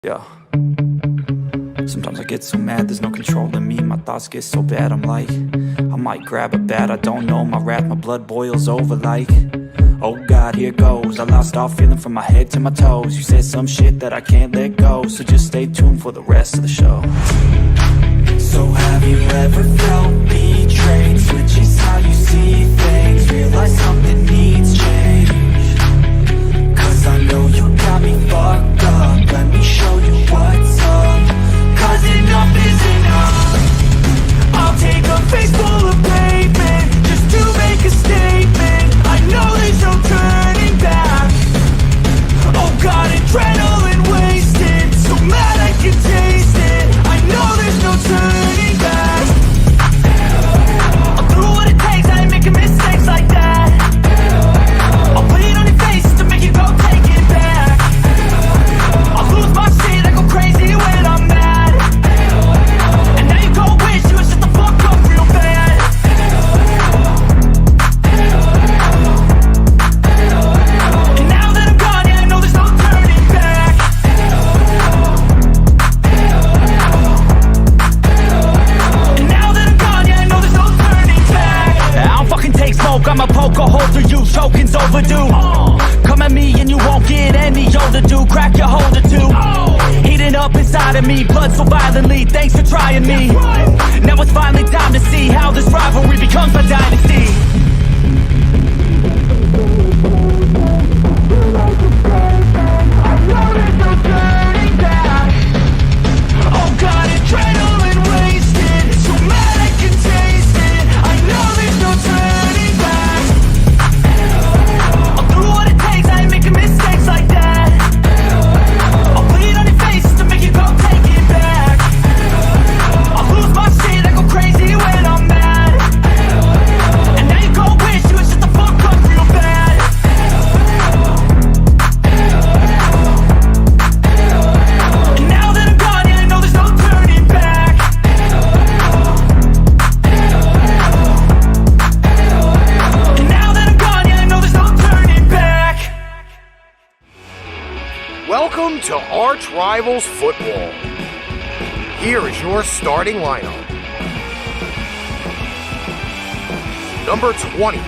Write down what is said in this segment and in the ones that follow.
Yeah. Sometimes I get so mad, there's no control in me. My thoughts get so bad, I'm like, I might grab a bat, I don't know. My wrath, my blood boils over like, oh God, here goes. I lost all feeling from my head to my toes. You said some shit that I can't let go, so just stay tuned for the rest of the show. So have you ever felt betrayed? Switches how you see things, realize something needs change. Cause I know you got me fucked up, let me show you what's up. Cause enough is enough. I'll take a face full of pavement just to make a statement. I know there's no turning back. Oh God, adrenaline wasted, so mad I can taste it. I know there's no turning back. I'll do what it takes, I ain't making mistakes like that. I'll put it on your face to make you go take it back. I'll lose my shit, I go crazy when I'm mad. And now you go wish you would shut the fuck up real bad. And now that I'm gone, yeah, I know there's no turning back. And now that I'm gone, yeah, I know there's no turning back. I don't fucking take smoke, I'ma poke a hole through you, choking's overdue. Come at me and you won't get any older, dude. Crack your holder too. Heating up inside of me, blood so violently. Thanks for trying me. Now it's finally time to see how this rivalry becomes a dynasty. Oh God, adrenaline wasted, so mad I can taste it. I know there's no turning back. I'll do what it takes, I ain't making mistakes like that. I'll put it on your face to make you go take it back. I'll lose my shit, I go crazy when I'm mad. And now you go wish you would shut the fuck up real bad. And now that I'm gone, yeah, I know there's no turning back. And now that I'm gone, yeah, I know there's no turning back. Welcome to ArchRivals Football. Here is your starting lineup. Number 20,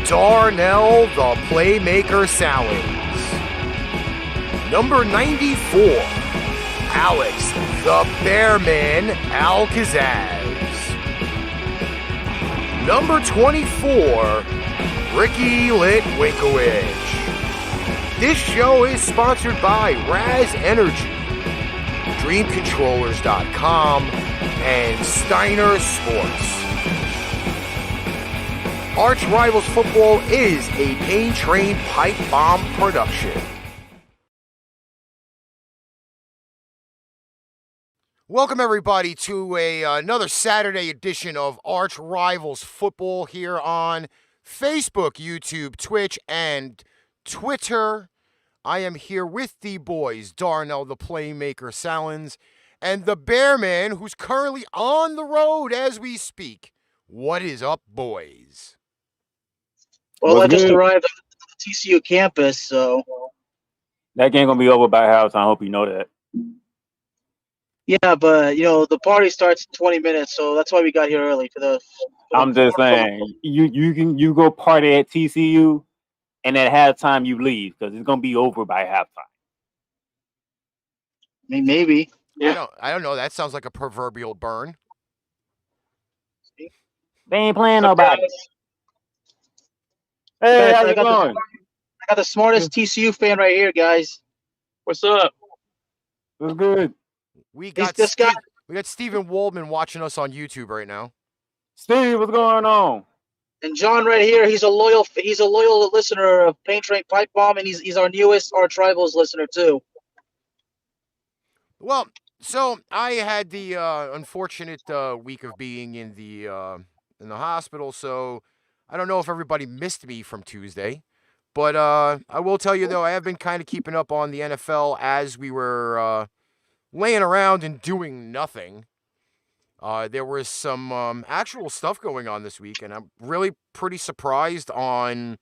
Darnell the Playmaker Sallins. Number 94, Alex the Bearman Kazzaz. Number 24, Ricky Litwinkowich. This show is sponsored by Raz Energy, DreamControllers.com, and Steiner Sports. ArchRivals Football is a Pain Train Pipe Bomb production. Welcome everybody to another Saturday edition of ArchRivals Football here on Facebook, YouTube, Twitch, and Twitter. I am here with the boys, Darnell the Playmaker Sallins, and the Bearman, who's currently on the road as we speak. What is up, boys? Well, I just arrived at the TCU campus, so That game gonna be over by halftime. I hope you know that. yeah, but the party starts in 20 minutes, so that's why we got here early for the. I'm just saying, you go party at TCU, and at halftime you leave because it's gonna be over by halftime. I mean, maybe. I don't know. That sounds like a proverbial burn. They ain't playing nobody. Hey, how's it going? I got the smartest TCU fan right here, guys. What's up? What's good? We got this guy. We got Stephen Waldman watching us on YouTube right now. Steve, what's going on? And John right here, he's a loyal listener of Pain Train Pipe Bomb, and he's our newest ArchRivals listener too. Well, so I had the unfortunate week of being in the hospital, so I don't know if everybody missed me from Tuesday, but I will tell you though, I have been kind of keeping up on the NFL as we were laying around and doing nothing. There was some actual stuff going on this week, and I'm really pretty surprised on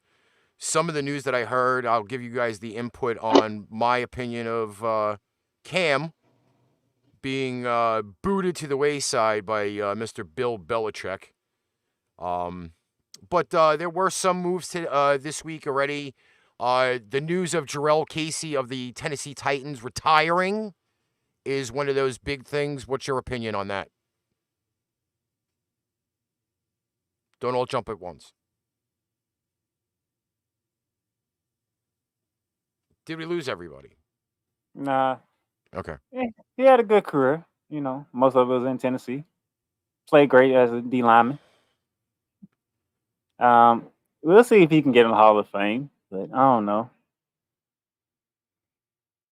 some of the news that I heard. I'll give you guys the input on my opinion of Cam being booted to the wayside by Mr. Bill Belichick. But there were some moves this week already. The news of Jarrell Casey of the Tennessee Titans retiring is one of those big things. What's your opinion on that? Don't all jump at once. Did we lose everybody? Nah. Okay. He had a good career. You know, most of it was in Tennessee. Played great as a D lineman. We'll see if he can get in the Hall of Fame, but I don't know.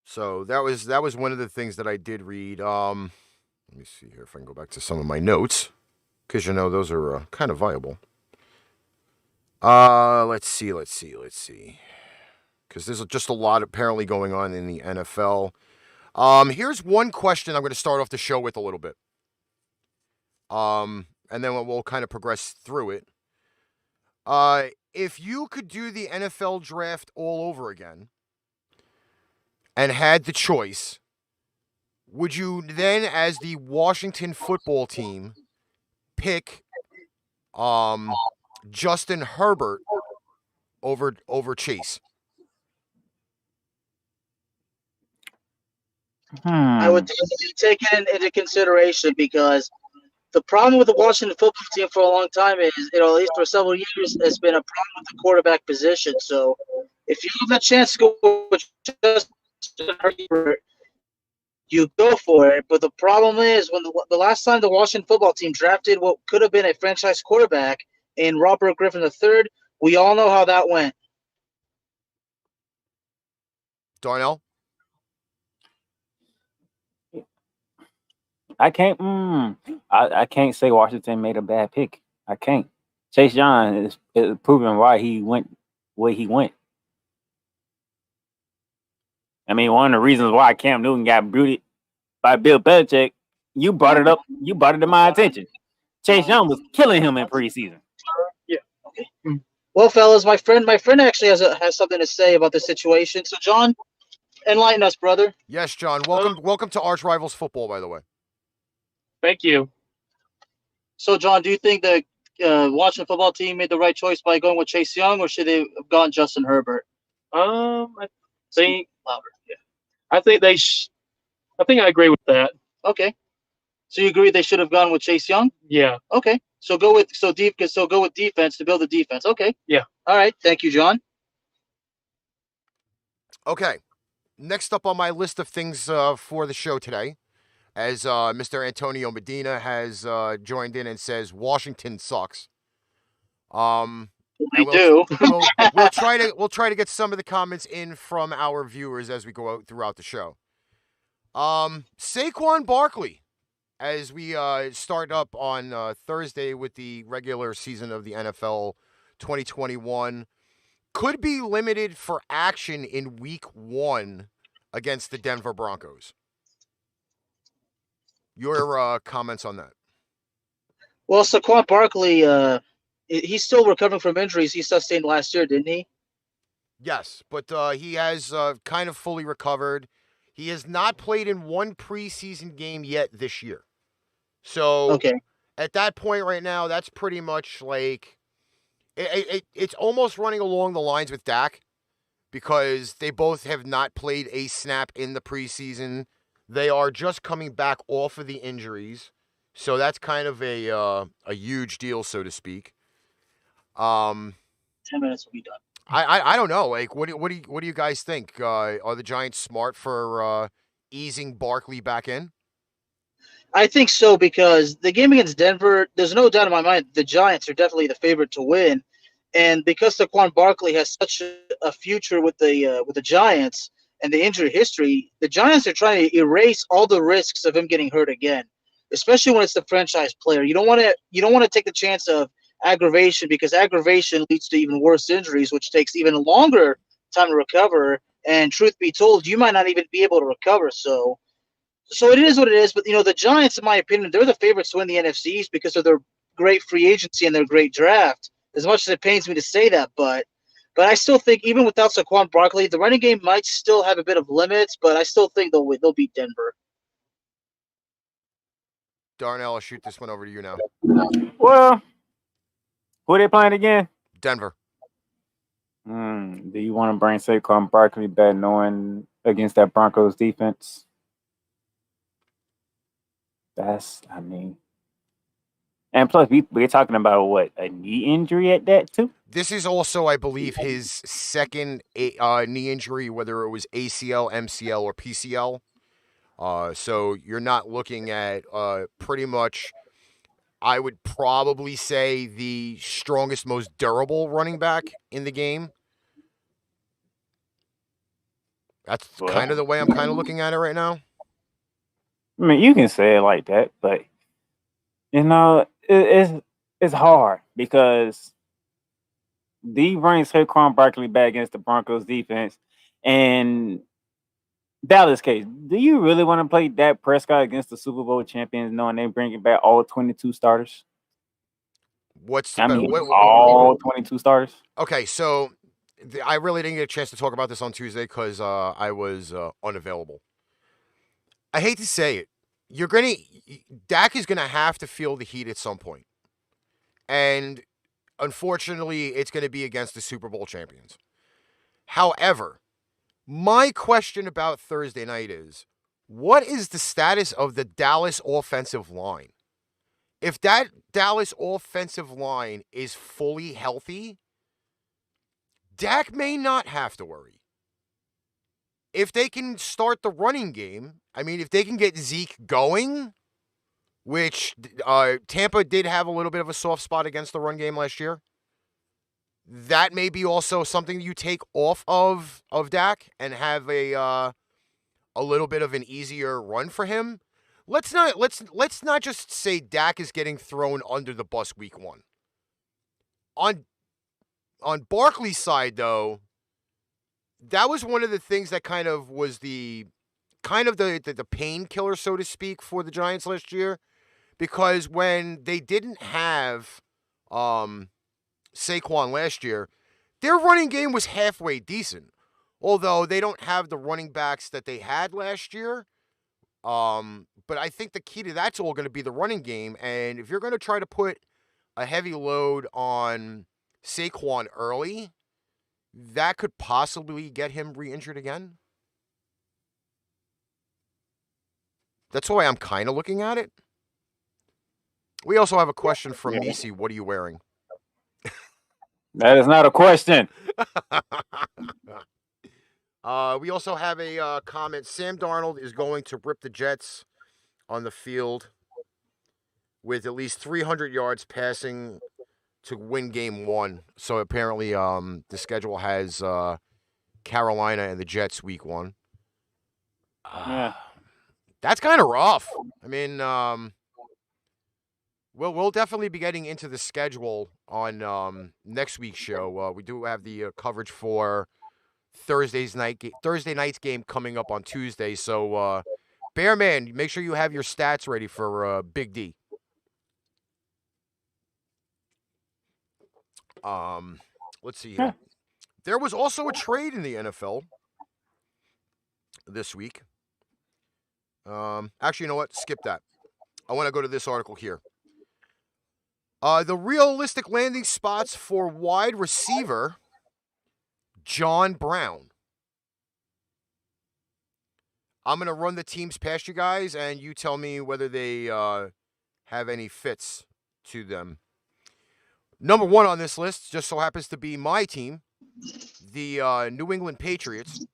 So that was one of the things that I did read. Let me see here if I can go back to some of my notes, because those are kind of viable. Let's see, because there's just a lot apparently going on in the NFL. Here's one question I'm going to start off the show with a little bit. And then we'll kind of progress through it. If you could do the NFL draft all over again and had the choice, would you then, as the Washington football team, pick Justin Herbert over Chase? I would take it into consideration because the problem with the Washington football team for a long time is, at least for several years, it's been a problem with the quarterback position. So if you have the chance to go with Justin Herbert, you go for it. But the problem is, when the last time the Washington football team drafted what could have been a franchise quarterback in Robert Griffin III, we all know how that went. Darnell? I can't. I can't say Washington made a bad pick. I can't. Chase Young is proving why he went where he went. I mean, one of the reasons why Cam Newton got booted by Bill Belichick, you brought it up. You brought it to my attention. Chase Young was killing him in preseason. Yeah. Okay. Well, fellas, my friend actually has something to say about the situation. So, John, enlighten us, brother. Yes, John. Welcome to ArchRivals Football, by the way. Thank you. So, John, do you think the Washington football team made the right choice by going with Chase Young, or should they have gone Justin Herbert? I think I think they. I think I agree with that. Okay. So you agree they should have gone with Chase Young? Yeah. Okay. So go with defense to build the defense. Okay. Yeah. All right. Thank you, John. Okay. Next up on my list of things for the show today, as Mr. Antonio Medina has joined in and says Washington sucks. We'll try to get some of the comments in from our viewers as we go out throughout the show. Saquon Barkley, as we start up on Thursday with the regular season of the NFL 2021, could be limited for action in Week 1 against the Denver Broncos. Your comments on that? Well, Saquon Barkley, he's still recovering from injuries he sustained last year, didn't he? Yes, but he has kind of fully recovered. He has not played in one preseason game yet this year. So okay. At that point right now, that's pretty much like it's almost running along the lines with Dak, because they both have not played a snap in the preseason. They are just coming back off of the injuries. So that's kind of a huge deal, so to speak. 10 minutes will be done. I don't know. Like, what do you guys think? Are the Giants smart for easing Barkley back in? I think so, because the game against Denver, there's no doubt in my mind the Giants are definitely the favorite to win, and because Saquon Barkley has such a future with the Giants and the injury history, the Giants are trying to erase all the risks of him getting hurt again, especially when it's the franchise player. You don't want to take the chance of aggravation, because aggravation leads to even worse injuries, which takes even longer time to recover. And truth be told, you might not even be able to recover. So it is what it is. But the Giants, in my opinion, they're the favorites to win the NFC East because of their great free agency and their great draft. As much as it pains me to say that, but But I still think even without Saquon Barkley, the running game might still have a bit of limits. But I still think they'll beat Denver. Darnell, I'll shoot this one over to you now. Well, who are they playing again? Denver. Do you want to bring Saquon Barkley back knowing against that Broncos defense? And plus we're talking about what, a knee injury at that too? This is also, I believe, his second knee injury, whether it was ACL, MCL, or PCL. So you're not looking at pretty much, I would probably say, the strongest, most durable running back in the game. That's kind of the way I'm kind of looking at it right now. I mean, you can say it like that, but it's hard because D brings Saquon Barkley back against the Broncos defense, and Dallas case. Do you really want to play Dak Prescott against the Super Bowl champions, knowing they bringing back all 22 starters? All 22 starters. Okay, so I really didn't get a chance to talk about this on Tuesday because I was unavailable. I hate to say it, Dak is gonna have to feel the heat at some point, and unfortunately, it's going to be against the Super Bowl champions. However, my question about Thursday night is, what is the status of the Dallas offensive line? If that Dallas offensive line is fully healthy, Dak may not have to worry. If they can start the running game, I mean, if they can get Zeke going, which Tampa did have a little bit of a soft spot against the run game last year, that may be also something you take off of Dak and have a little bit of an easier run for him. Let's not just say Dak is getting thrown under the bus week 1. On Barkley's side, though, that was one of the things that kind of was the painkiller, so to speak, for the Giants last year, because when they didn't have Saquon last year, their running game was halfway decent, although they don't have the running backs that they had last year. But I think the key to that's all going to be the running game, and if you're going to try to put a heavy load on Saquon early, that could possibly get him re-injured again. That's the way I'm kind of looking at it. We also have a question from Nisi. What are you wearing? That is not a question. We also have a comment. Sam Darnold is going to rip the Jets on the field with at least 300 yards passing to win game 1. So apparently the schedule has Carolina and the Jets week 1. Yeah. That's kind of rough. I mean, we'll definitely be getting into the schedule on next week's show. We do have the coverage for Thursday night's game coming up on Tuesday. So, Bearman, make sure you have your stats ready for Big D. Let's see here. There was also a trade in the NFL this week. Actually, you know what? Skip that. I want to go to this article here. The realistic landing spots for wide receiver John Brown. I'm going to run the teams past you guys, and you tell me whether they have any fits to them. Number 1 on this list just so happens to be my team, the New England Patriots.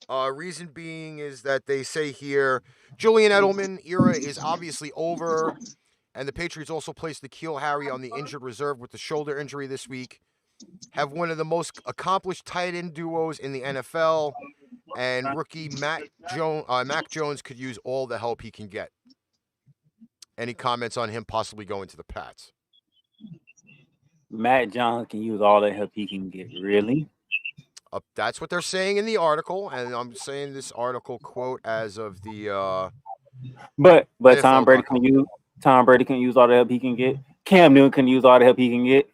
Reason being is that they say here, Julian Edelman era is obviously over, and the Patriots also placed N'Keal Harry on the injured reserve with the shoulder injury this week. Have one of the most accomplished tight end duos in the NFL, and rookie Mac Jones could use all the help he can get. Any comments on him possibly going to the Pats? Matt Jones can use all the help he can get, really? That's what they're saying in the article, and I'm saying this article quote as of the. But Tom Brady can use all the help he can get. Cam Newton can use all the help he can get.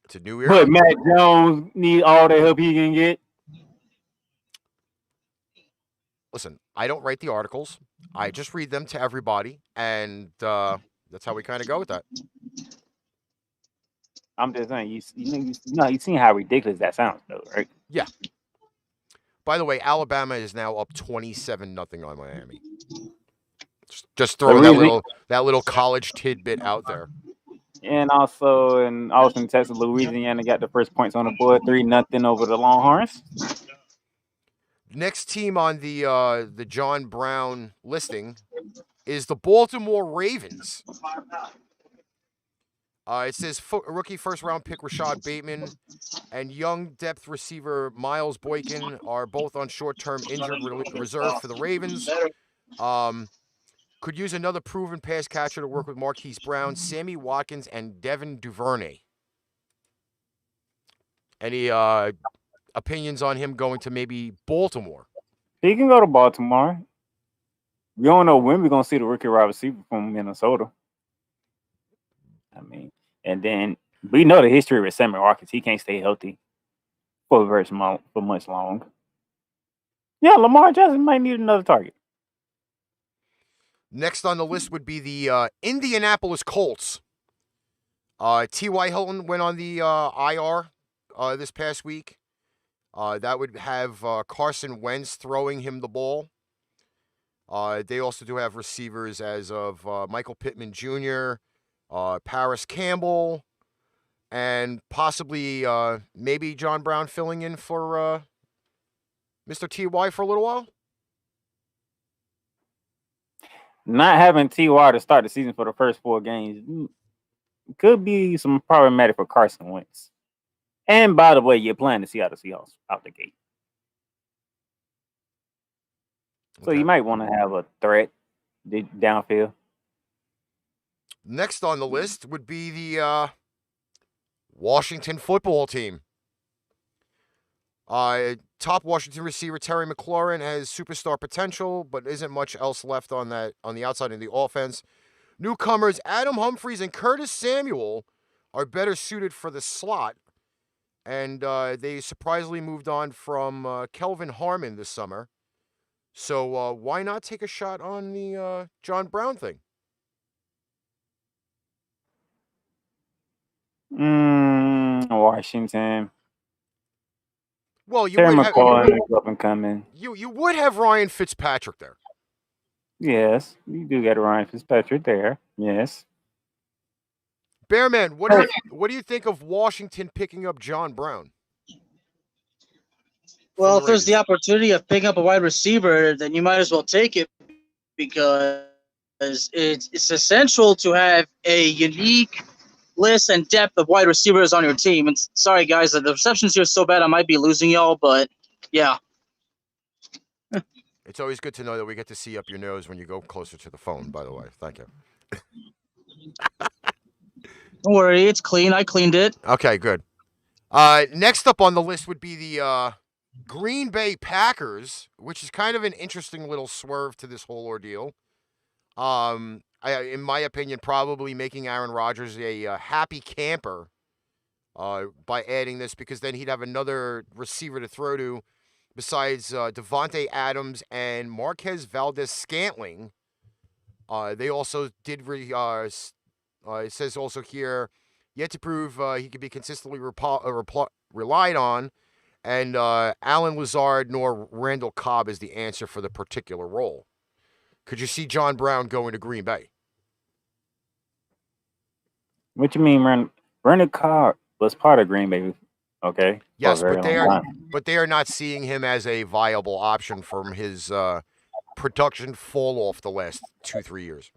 It's a new era. But Matt Jones need all the help he can get. Listen, I don't write the articles. I just read them to everybody, and that's how we kind of go with that. I'm just saying, you seen how ridiculous that sounds, though, right? Yeah. By the way, Alabama is now up 27-0 on Miami. Just throwing that little college tidbit out there. And also in Austin, Texas, Louisiana got the first points on the board, 3-0 over the Longhorns. Next team on the John Brown listing is the Baltimore Ravens. It says rookie first-round pick Rashad Bateman and young depth receiver Miles Boykin are both on short-term injured reserve for the Ravens. Could use another proven pass catcher to work with Marquise Brown, Sammy Watkins, and Devin Duvernay. Any opinions on him going to maybe Baltimore? He can go to Baltimore. We don't know when we're going to see the rookie wide receiver from Minnesota. I mean, and then we know the history with Sammy Watkins. He can't stay healthy for much long. Yeah, Lamar Jackson might need another target. Next on the list would be the Indianapolis Colts. T.Y. Hilton went on the IR this past week. That would have Carson Wentz throwing him the ball. They also do have receivers as of Michael Pittman Jr., Paris Campbell, and possibly maybe John Brown filling in for Mr. T.Y. for a little while. Not having T.Y. to start the season for the first 4 games could be some problematic for Carson Wentz. And by the way, you're playing to see how the Seahawks out the gate. So you might want to have a threat downfield. Next on the list would be the Washington football team. Top Washington receiver Terry McLaurin has superstar potential, but isn't much else left on the outside of the offense. Newcomers Adam Humphries and Curtis Samuel are better suited for the slot, and they surprisingly moved on from Kelvin Harmon this summer. So why not take a shot on the John Brown thing? Washington. Well, you Terry would McLaurin is up and coming. You would have Ryan Fitzpatrick there. Yes, you do get Ryan Fitzpatrick there. Yes. Bearman, what do you think of Washington picking up John Brown? Well, if there's the opportunity of picking up a wide receiver, then you might as well take it because it's essential to have a unique list and depth of wide receivers on your team. And sorry, guys, the reception's here is so bad I might be losing y'all, but yeah. It's always good to know that we get to see up your nose when you go closer to the phone, by the way. Thank you. Don't worry, it's clean. I cleaned it. Okay, good. Next up on the list would be the Green Bay Packers, which is kind of an interesting little swerve to this whole ordeal. In my opinion, probably making Aaron Rodgers a happy camper by adding this, because then he'd have another receiver to throw to besides Devontae Adams and Marquez Valdez-Scantling. They also did, it says also here, yet to prove he could be consistently relied on, and Alan Lazard nor Randall Cobb is the answer for the particular role. Could you see John Brown going to Green Bay? What you mean, Randall Cobb was part of Green Bay, okay? Yes, but they are not seeing him as a viable option from his production fall off the last 2-3 years.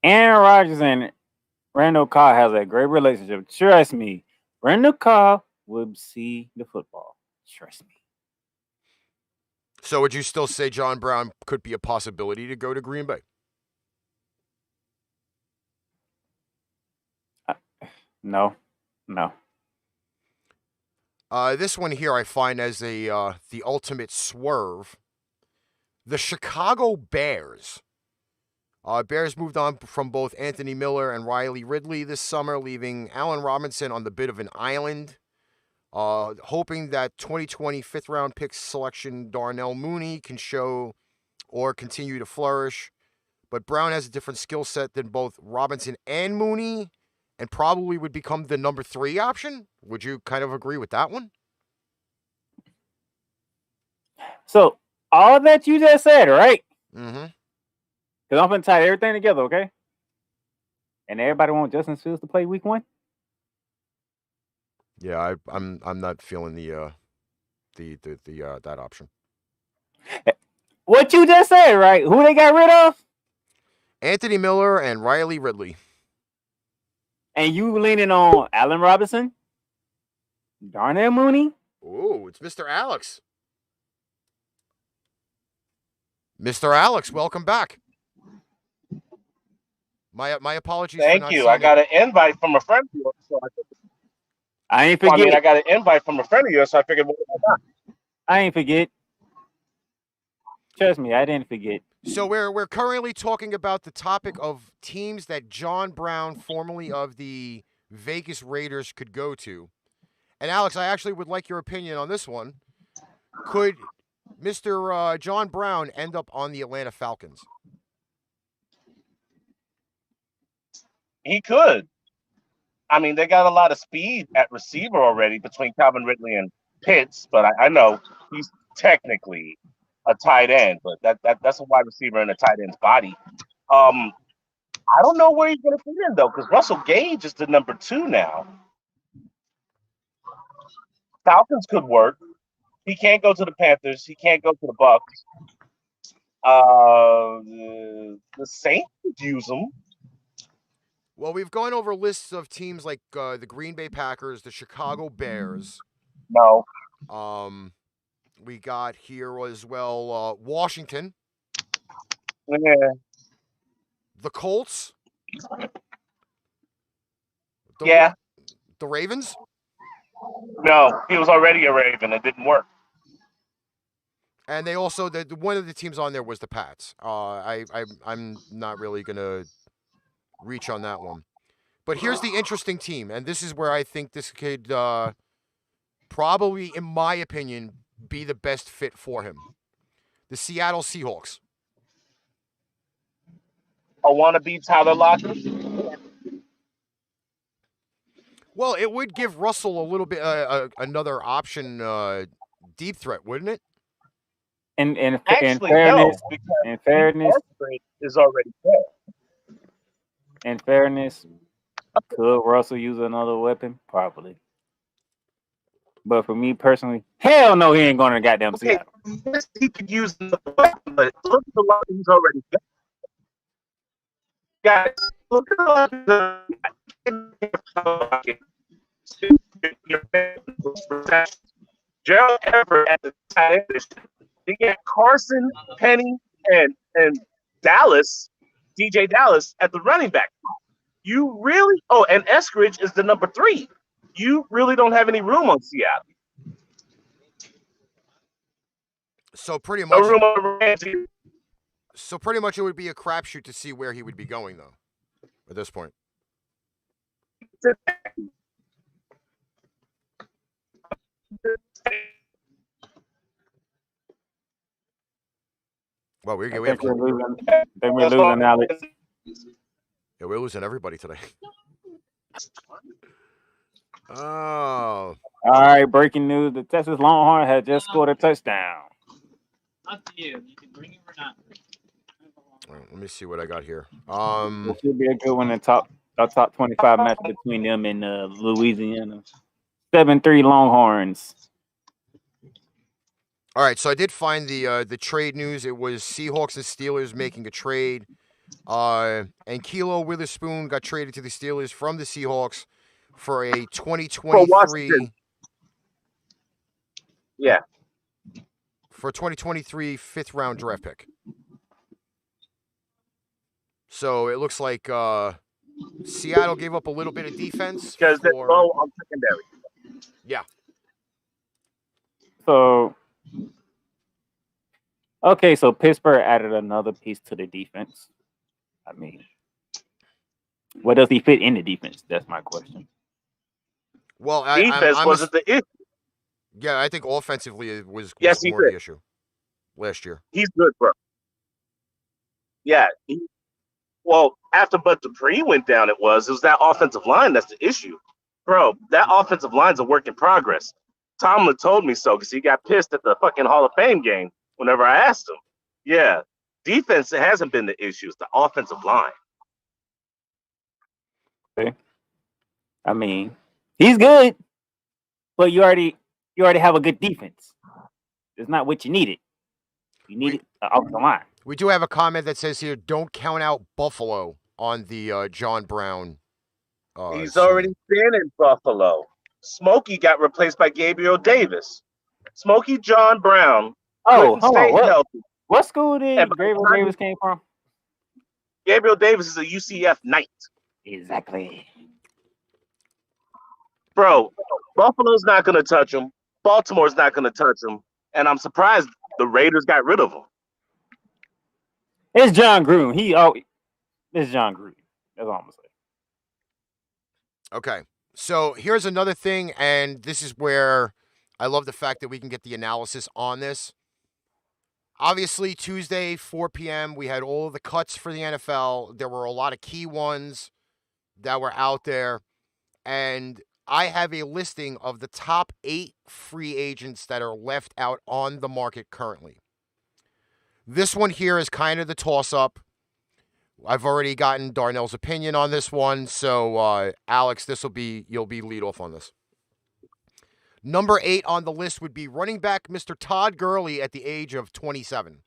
Aaron Rodgers and Randall Cobb has a great relationship. Trust me, Randall Cobb will see the football. Trust me. So would you still say John Brown could be a possibility to go to Green Bay? No. This one here I find as the ultimate swerve. The Chicago Bears. Bears moved on from both Anthony Miller and Riley Ridley this summer, leaving Allen Robinson on the bit of an island. Hoping that 2020 fifth-round pick selection Darnell Mooney can show or continue to flourish. But Brown has a different skill set than both Robinson and Mooney, and probably would become the number 3 option. Would you kind of agree with that one? So all that you just said, right? Mm-hmm. Because I'm going to tie everything together, okay? And everybody want Justin Fields to play week 1? Yeah, I'm not feeling the that option. What you just said, right? Who they got rid of? Anthony Miller and Riley Ridley. And you leaning on Allen Robinson, Darnell Mooney. Oh, it's Mr. Alex. Mr. Alex, welcome back. My apologies. Thank for not you. I seeing got it. an invite from a friend of yours, so I ain't I forget. mean, I got an invite from a friend of yours, so I figured, what have I got? I ain't forget. Trust me, I didn't forget. So we're currently talking about the topic of teams that John Brown, formerly of the Vegas Raiders, could go to. And Alex, I actually would like your opinion on this one. Could Mr. John Brown end up on the Atlanta Falcons? He could. I mean, they got a lot of speed at receiver already between Calvin Ridley and Pitts, but I know he's technically a tight end, but that's a wide receiver in a tight end's body. I don't know where he's going to fit in though, because Russell Gage is the number 2 now. Falcons could work. He can't go to the Panthers. He can't go to the Bucks. The Saints could use him. Well, we've gone over lists of teams like the Green Bay Packers, the Chicago Bears. No. We got here as well Washington. Yeah. The Colts. Yeah. The Ravens. No, he was already a Raven. It didn't work. And they also one of the teams on there was the Pats. I'm not really gonna reach on that one. But here's the interesting team, and this is where I think this could probably, in my opinion, be the best fit for him. The Seattle Seahawks. I want to be Tyler Lockett. Well, it would give Russell a little bit another option, deep threat, wouldn't it? Actually, fairness, no, because in fairness, is already there. In fairness, could Russell use another weapon? Probably. But for me personally, hell no, he ain't going to goddamn Okay, Seattle. yes, he could use another weapon, but look at the lot he's already got. Guys, look at the lot. Gerald Everett at the tight end. They get Carson, Penny, and Dallas, DJ Dallas at the running back. You really? Oh, and Eskridge is the number 3. You really don't have any room on Seattle. So pretty No much. room on Ramsey. So pretty much, it would be a crapshoot to see where he would be going, though. At this point. Well, we're losing Alex. Yeah, we're losing everybody today. Oh. All right, breaking news. The Texas Longhorn has just scored a touchdown. Up to you. You can bring it or not. Let me see what I got here. It should be a good one. A top 25 match between them and Louisiana. 7-3 Longhorns. All right, so I did find the trade news. It was Seahawks and Steelers making a trade. And Kilo Witherspoon got traded to the Steelers from the Seahawks for a 2023. Yeah. For a 2023 fifth-round draft pick. So it looks like Seattle gave up a little bit of defense. Because they're low on secondary. Yeah. So, okay, so Pittsburgh added another piece to the defense. I mean, where does he fit in the defense? That's my question. Well, Defense wasn't the issue. Yeah, I think offensively it was Yes, more of the issue last year. He's good, bro. Yeah. Well, after Bud Dupree went down, it was that offensive line that's the issue. Bro, that offensive line's a work in progress. Tomlin told me so because he got pissed at the fucking Hall of Fame game whenever I asked him. Yeah. Defense hasn't been the issue. It's the offensive line. Okay. I mean, he's good, but you already have a good defense. It's not what you needed. You needed the offensive line. We do have a comment that says here, don't count out Buffalo on the John Brown. He's already been in Buffalo. Smokey got replaced by Gabriel Davis. Smokey John Brown couldn't stay healthy. What school did Gabriel Davis came from? Gabriel Davis is a UCF Knight. Exactly. Bro, Buffalo's not going to touch him. Baltimore's not going to touch him. And I'm surprised the Raiders got rid of him. It's John Gruden. It's John Gruden. That's all I'm going to say. Okay. So here's another thing, and this is where I love the fact that we can get the analysis on this. Obviously, Tuesday, 4 p.m., we had all of the cuts for the NFL. There were a lot of key ones that were out there. And I have a listing of the top 8 free agents that are left out on the market currently. This one here is kind of the toss-up. I've already gotten Darnell's opinion on this one. So, Alex, you'll be lead off on this. Number 8 on the list would be running back Mr. Todd Gurley at the age of 27.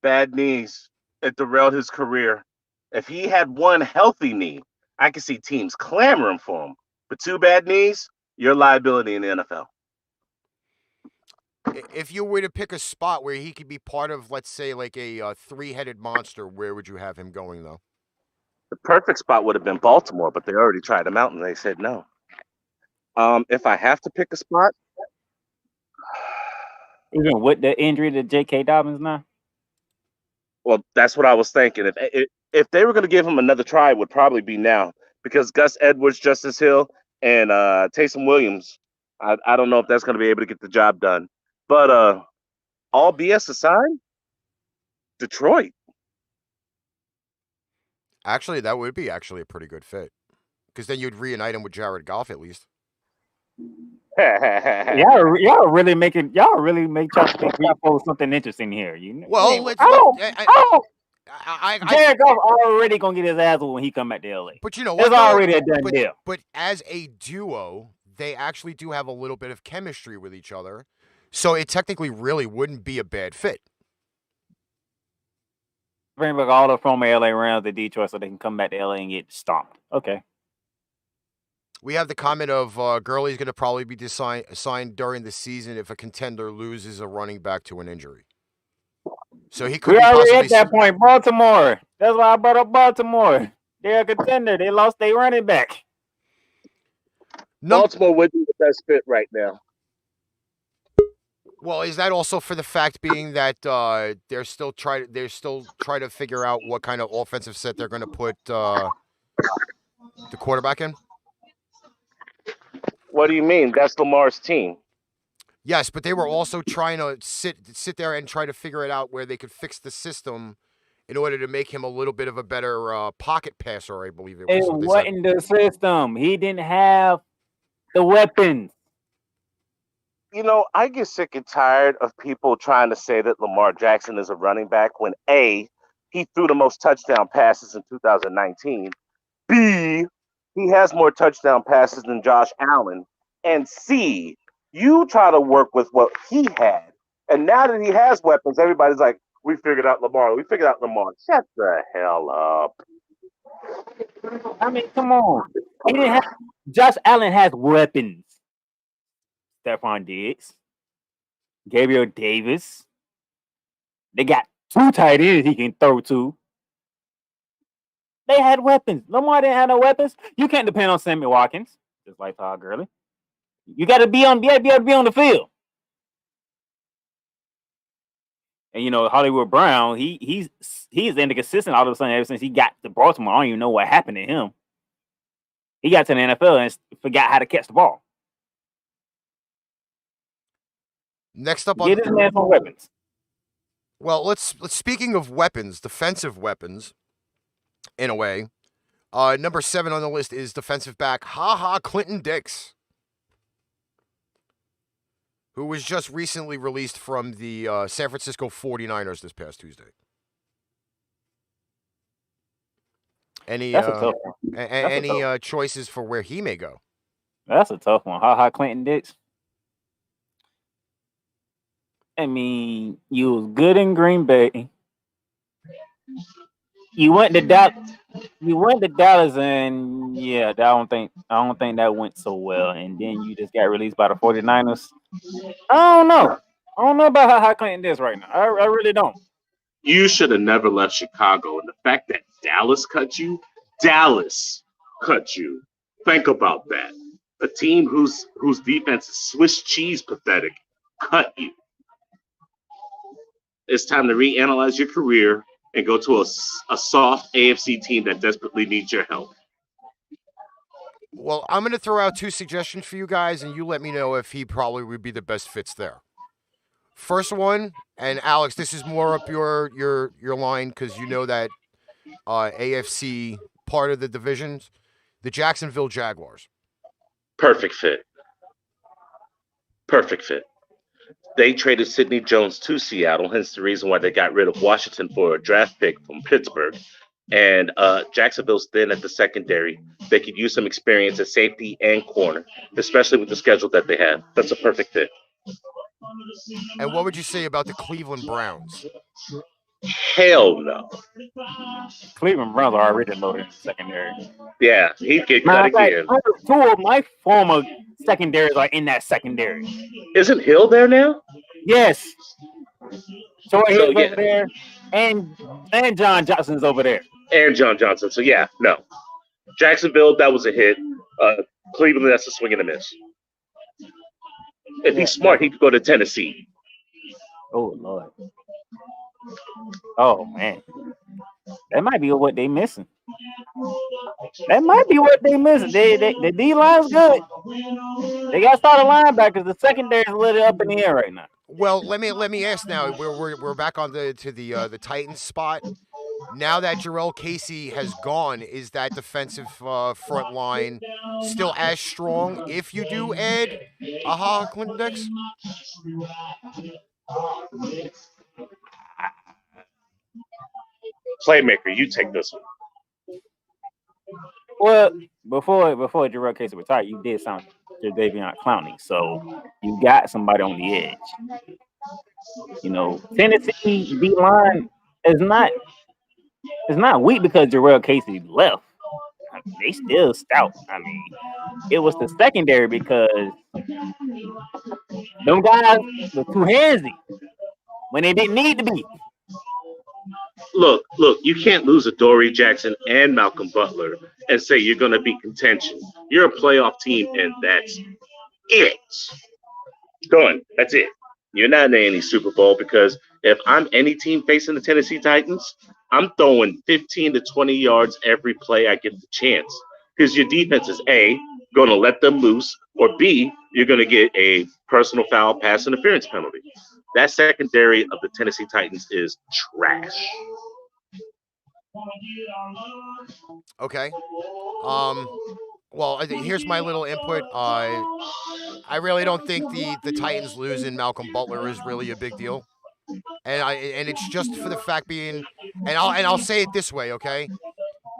Bad knees. It derailed his career. If he had one healthy knee, I could see teams clamoring for him. But 2 bad knees, you're a liability in the NFL. If you were to pick a spot where he could be part of, let's say, like a 3-headed monster, where would you have him going, though? The perfect spot would have been Baltimore, but they already tried him out and they said no. If I have to pick a spot, even with the injury to J.K. Dobbins now. Well, that's what I was thinking. If they were going to give him another try, it would probably be now because Gus Edwards, Justice Hill, and Taysom Williams. I don't know if that's going to be able to get the job done. But all BS aside, Detroit. Actually, that would be a pretty good fit because then you'd reunite him with Jared Goff at least. y'all really make y'all think we post something interesting here. You know? Well, Jared Goff already gonna get his ass when he come back to LA. But you know what? It's already a done deal. But as a duo, they actually do have a little bit of chemistry with each other, so it technically really wouldn't be a bad fit. Bring back all the former LA Rams to Detroit so they can come back to LA and get stomped. Okay. We have the comment of Gurley's going to probably be signed during the season if a contender loses a running back to an injury. So he could be already at that point. Baltimore. That's why I brought up Baltimore. They're a contender. They lost their running back. Baltimore would be the best fit right now. Well, is that also for the fact being that they're still trying to figure out what kind of offensive set they're going to put the quarterback in? What do you mean? That's Lamar's team. Yes, but they were also trying to sit there and try to figure it out where they could fix the system in order to make him a little bit of a better pocket passer, I believe it was. It wasn't the system. He didn't have the weapons. You know, I get sick and tired of people trying to say that Lamar Jackson is a running back when A, he threw the most touchdown passes in 2019. B, he has more touchdown passes than Josh Allen. And C, you try to work with what he had. And now that he has weapons, everybody's like, we figured out Lamar. Shut the hell up. I mean, come on. He didn't have Josh Allen has weapons. Stephon Diggs, Gabriel Davis. They got 2 tight ends he can throw to. They had weapons. Lamar didn't have no weapons. You can't depend on Sammy Watkins, just like Todd Gurley. You got to be able to be on the field. And Hollywood Brown, he's been consistent all of a sudden ever since he got to Baltimore. I don't even know what happened to him. He got to the NFL and forgot how to catch the ball. Next up Get his man some weapons. Well, let's speaking of weapons, defensive weapons, in a way. Number 7 on the list is defensive back Clinton Dix, who was just recently released from the San Francisco 49ers this past Tuesday. Any That's a tough one. any choices for where he may go? That's a tough one. Clinton Dix. I mean, you was good in Green Bay. You went to Dallas. And yeah, I don't think that went so well. And then you just got released by the 49ers. I don't know. I don't know about how Clinton Dix right now. I really don't. You should have never left Chicago. And the fact that Dallas cut you. Think about that. A team whose defense is Swiss cheese pathetic cut you. It's time to reanalyze your career and go to a soft AFC team that desperately needs your help. Well, I'm going to throw out 2 suggestions for you guys, and you let me know if he probably would be the best fits there. First one, and Alex, this is more up your line because you know that AFC part of the divisions, the Jacksonville Jaguars. Perfect fit. They traded Sidney Jones to Seattle, hence the reason why they got rid of Washington for a draft pick from Pittsburgh. And Jacksonville's thin at the secondary. They could use some experience at safety and corner, especially with the schedule that they have. That's a perfect fit. And what would you say about the Cleveland Browns? Hell no. Cleveland Browns are already loaded in the secondary. Yeah, he'd get cut again. 2 of my former secondaries are in that secondary. Isn't Hill there now? Yes. So Hill's over there, and John Johnson's over there. And John Johnson. So yeah, no. Jacksonville, that was a hit. Cleveland, that's a swing and a miss. If he's smart, he could go to Tennessee. Oh Lord. Oh man. That might be what they missing. The D line's good. They got started linebackers. The secondary is a little up in the air right now. Well, let me ask now. We're back on the Titans spot. Now that Jarrell Casey has gone, is that defensive front line still as strong if you do add Clinton Dix? Playmaker, you take this one. Well, before Jarrell Casey retired, you did sound Jadeveon Clowney, so you got somebody on the edge. Tennessee D line is not weak because Jarrell Casey left. I mean, they still stout. I mean, it was the secondary because them guys were too handsy when they didn't need to be. Look, you can't lose Adoree Jackson and Malcolm Butler and say you're going to be contention. You're a playoff team, and that's it. Done. That's it. You're not in any Super Bowl because if I'm any team facing the Tennessee Titans, I'm throwing 15 to 20 yards every play I get the chance because your defense is A, going to let them loose, or B, you're going to get a personal foul pass interference penalty. That secondary of the Tennessee Titans is trash. Okay. Well, here's my little input. I really don't think the Titans losing Malcolm Butler is really a big deal, and it's just for the fact being, and I'll say it this way, okay?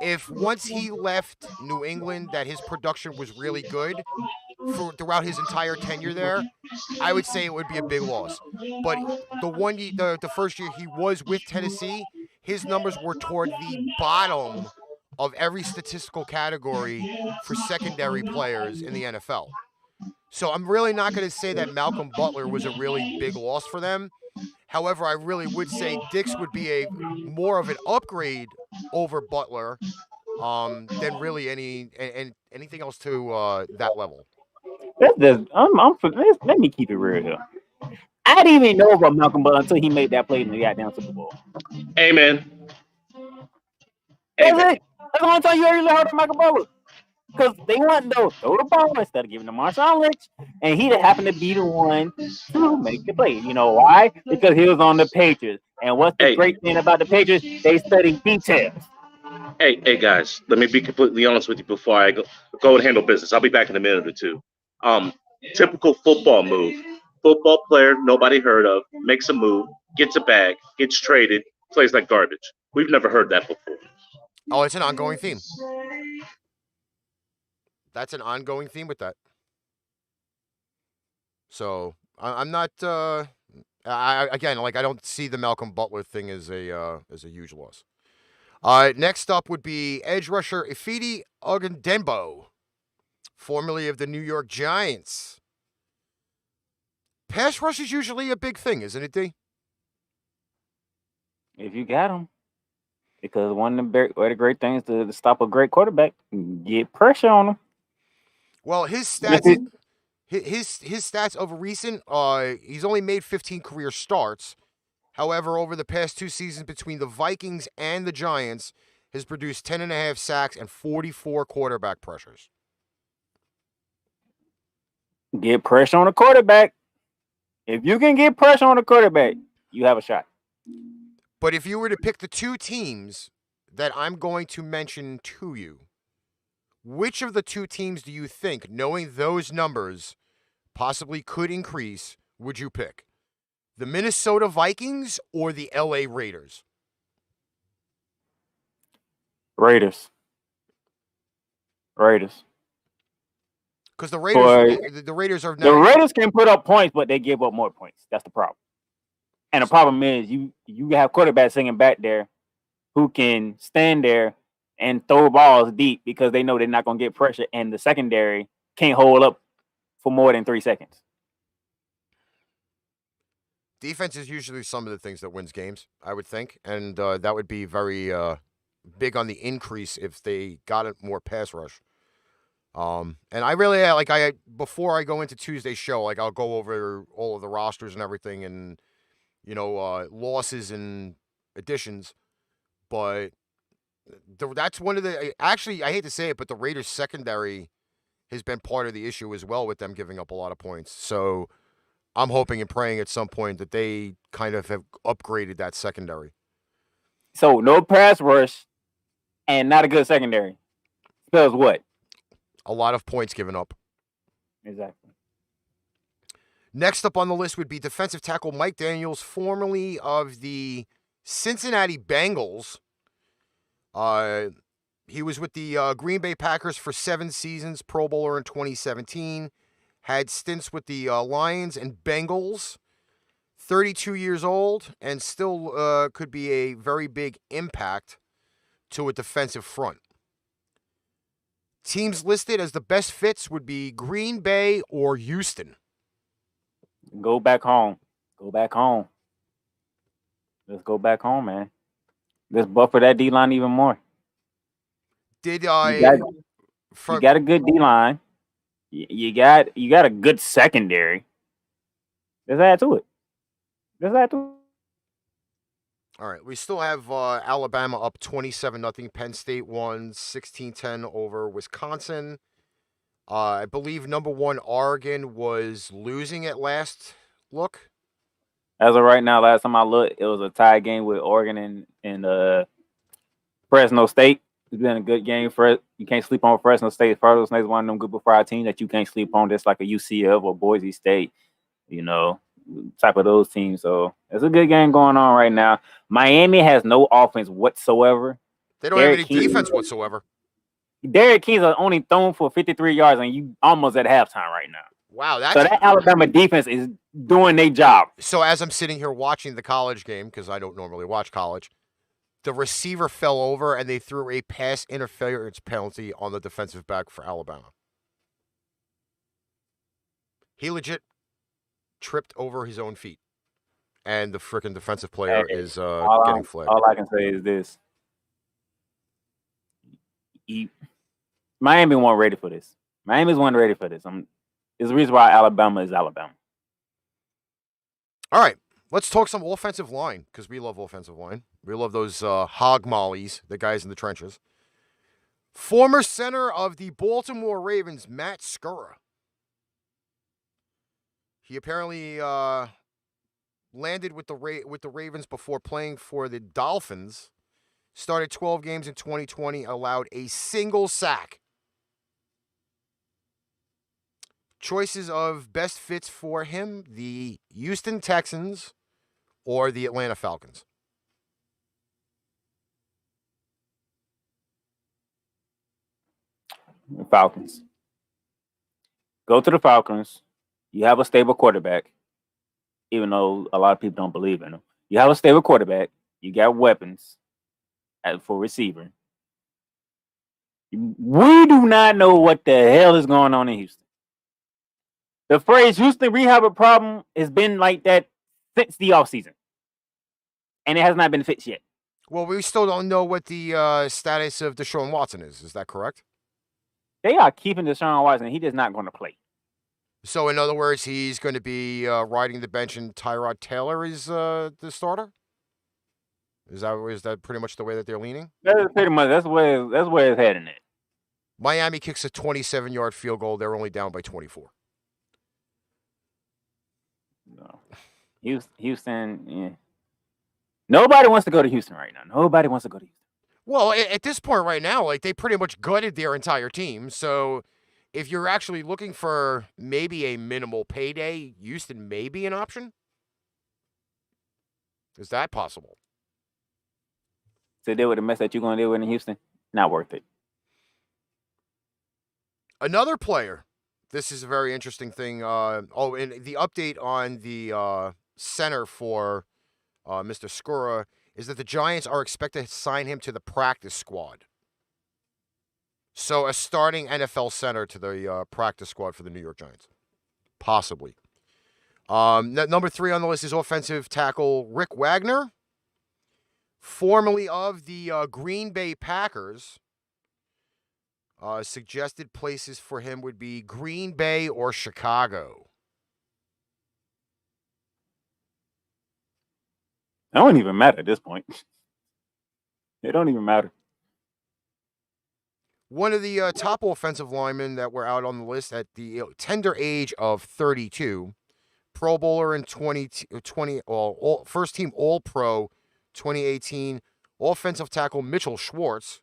If once he left New England, that his production was really good throughout his entire tenure there, I would say it would be a big loss. But the first year he was with Tennessee, his numbers were toward the bottom of every statistical category for secondary players in the NFL. So I'm really not going to say that Malcolm Butler was a really big loss for them. However, I really would say Dix would be more of an upgrade over Butler than really anything else to that level. Let me keep it real here. I didn't even know about Malcolm Butler until he made that play in the goddamn Super Bowl. Amen. That's Amen. it. That's the only time you ever really heard of Malcolm Butler. Because they want to throw the ball instead of giving to Marshawn Lynch, and he happened to be the one to make the play. You know why? Because he was on the Patriots. And what's the Hey. great thing about the Patriots? They study details. Hey, guys. Let me be completely honest with you before I go and handle business. I'll be back in a minute or two. Typical football move. Football player nobody heard of makes a move, gets a bag, gets traded, plays like garbage. We've never heard that before. Oh, it's an ongoing theme. That's an ongoing theme with that. So I'm not. Again, like I don't see the Malcolm Butler thing as a huge loss. Next up would be edge rusher Ifeadi Ogundenbo, formerly of the New York Giants. Pass rush is usually a big thing, isn't it, D? If you got him. Because one of the great things to stop a great quarterback, get pressure on him. Well, his stats, his stats over recent, he's only made 15 career starts. However, over the past 2 seasons between the Vikings and the Giants, has produced 10.5 sacks and 44 quarterback pressures. Get pressure on the quarterback. If you can get pressure on the quarterback, you have a shot. But if you were to pick the 2 teams that I'm going to mention to you, which of the 2 teams do you think, knowing those numbers, possibly could increase, would you pick? The Minnesota Vikings or the LA Raiders? Raiders. Because the Raiders are now. The Raiders can put up points, but they give up more points. That's the problem. And the problem is you have quarterbacks sitting back there who can stand there and throw balls deep because they know they're not going to get pressure, and the secondary can't hold up for more than 3 seconds. Defense is usually some of the things that wins games, I would think, and that would be very big on the increase if they got it more pass rush. And I really before I go into Tuesday's show, like I'll go over all of the rosters and everything, and losses and additions, but that's one of the. Actually, I hate to say it, but the Raiders secondary has been part of the issue as well with them giving up a lot of points. So I'm hoping and praying at some point that they kind of have upgraded that secondary. So no pass rush and not a good secondary spells what? A lot of points given up. Exactly. Next up on the list would be defensive tackle Mike Daniels, formerly of the Cincinnati Bengals. He was with the Green Bay Packers for 7 seasons, Pro Bowler in 2017. Had stints with the Lions and Bengals. 32 years old and still could be a very big impact to a defensive front. Teams listed as the best fits would be Green Bay or Houston. Go back home. Let's go back home, man. Let's buffer that D-line even more. You got a good D-line. You got a good secondary. Let's add to it. All right, we still have Alabama up 27-0. Penn State won 16-10 over Wisconsin. I believe number 1 Oregon was losing at last look. As of right now, last time I looked, it was a tie game with Oregon and Fresno State. It's been a good game for it. You can't sleep on Fresno State. Fresno State is one of them good before our team that you can't sleep on, just like a UCF or Boise State, type of those teams. So it's a good game going on right now. Miami has no offense whatsoever. They don't have any defense whatsoever. Derek King's only thrown for 53 yards, and you almost at halftime right now. Wow, so that Alabama defense is doing their job. So as I'm sitting here watching the college game, because I don't normally watch college, the receiver fell over and they threw a pass interference penalty on the defensive back for Alabama. He legit tripped over his own feet, and the freaking defensive player is getting flagged. All I can say is this. Miami wasn't ready for this. Miami's wasn't ready for this. It's the reason why Alabama is Alabama. All right, let's talk some offensive line because we love offensive line. We love those hog mollies, the guys in the trenches. Former center of the Baltimore Ravens, Matt Skura. He apparently landed with the Ravens before playing for the Dolphins. Started 12 games in 2020, allowed a single sack. Choices of best fits for him, the Houston Texans or the Atlanta Falcons. Falcons. Go to the Falcons. You have a stable quarterback, even though a lot of people don't believe in him. You have a stable quarterback. You got weapons for receiver. We do not know what the hell is going on in Houston. The phrase Houston we have a problem has been like that since the offseason. And it has not been fixed yet. Well, we still don't know what the status of Deshaun Watson is. Is that correct? They are keeping Deshaun Watson. He is not going to play. So, in other words, he's going to be riding the bench and Tyrod Taylor is the starter? Is that pretty much the way that they're leaning? That's pretty much that's where it's heading at. Miami kicks a 27-yard field goal. They're only down by 24. No. Houston, yeah. Nobody wants to go to Houston right now. Nobody wants to go to Houston. Well, at this point right now, like they pretty much gutted their entire team. So if you're actually looking for maybe a minimal payday, Houston may be an option. Is that possible? To deal with the mess that you're going to deal with in Houston, not worth it. Another player. This is a very interesting thing. And the update on the center for Mr. Skura is that the Giants are expected to sign him to the practice squad. So a starting NFL center to the practice squad for the New York Giants. Possibly. Number 3 on the list is offensive tackle Rick Wagner, formerly of the Green Bay Packers. Suggested places for him would be Green Bay or Chicago. It don't even matter at this point. It don't even matter. One of the top offensive linemen that were out on the list at the tender age of 32, Pro Bowler in 2020, first team All-Pro 2018, offensive tackle Mitchell Schwartz,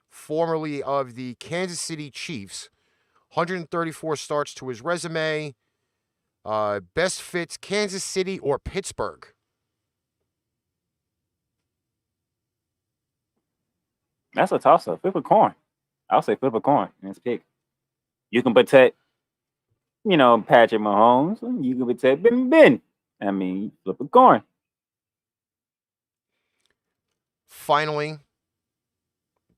formerly of the Kansas City Chiefs, 134 starts to his resume. Best fits Kansas City or Pittsburgh. That's a toss-up. Flip a coin. I'll say flip a coin and it's pick. You can protect, Patrick Mahomes. And you can protect Ben. I mean, flip a coin. Finally,